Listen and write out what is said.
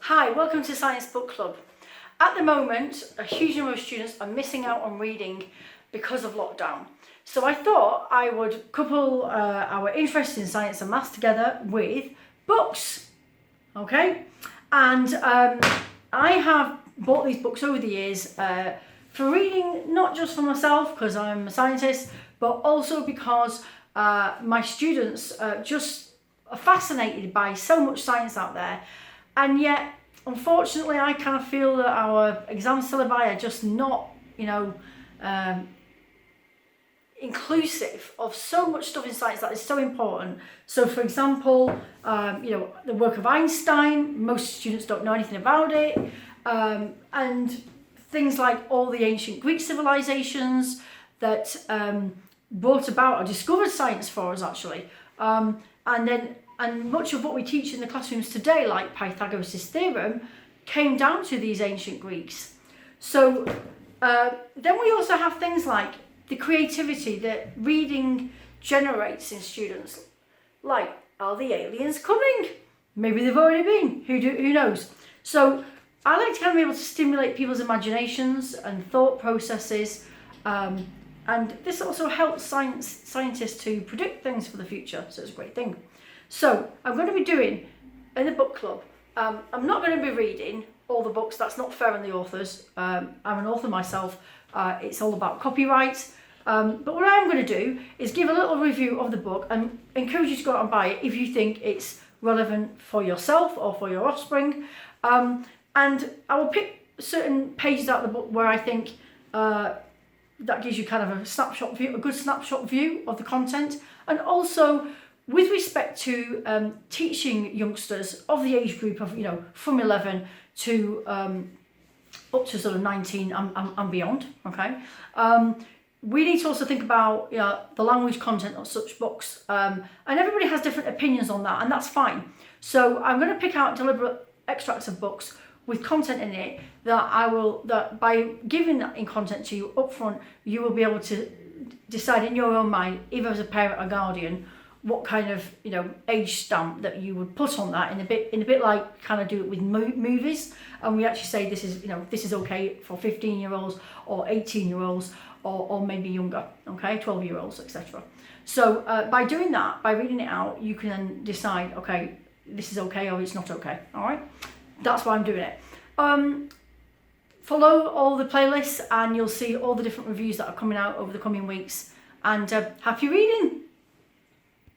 Hi, welcome to Science Book Club. At the moment, a huge number of students are missing out on reading because of lockdown. So I thought I would couple our interest in science and maths together with books, okay? And I have bought these books over the years for reading, not just for myself, because I'm a scientist, but also because my students just are fascinated by so much science out there. And yet, unfortunately, I kind of feel that our exam syllabi are just not, inclusive of so much stuff in science that is so important. So, for example, the work of Einstein, most students don't know anything about it, and things like all the ancient Greek civilizations that brought about or discovered science for us, actually, and much of what we teach in the classrooms today, like Pythagoras' theorem, came down to these ancient Greeks. So then we also have things like the creativity that reading generates in students. Like, are the aliens coming? Maybe they've already been. Who knows? So I like to kind of be able to stimulate people's imaginations and thought processes. And this also helps scientists to predict things for the future. So it's a great thing. So I'm going to be doing in the book club. I'm not going to be reading all the books. That's not fair on the authors. I'm an author myself. It's all about copyright. But what I'm going to do is give a little review of the book and encourage you to go out and buy it if you think it's relevant for yourself or for your offspring. And I will pick certain pages out of the book where I think that gives you kind of a good snapshot view of the content, and also with respect to teaching youngsters of the age group of from 11 to up to sort of 19 and beyond. Okay, we need to also think about the language content of such books, and everybody has different opinions on that, and that's fine. So I'm going to pick out deliberate extracts of books with content in it that by giving that in content to you up front, you will be able to decide in your own mind, either as a parent or guardian, what kind of age stamp that you would put on that, in a bit like kind of do it with movies, and we actually say this is okay for 15-year-olds or 18-year-olds or maybe younger, okay, 12-year-olds, etc. So by doing that, by reading it out, you can then decide, okay, this is okay or it's not okay. All right, that's why I'm doing it. Follow all the playlists and you'll see all the different reviews that are coming out over the coming weeks, and happy reading.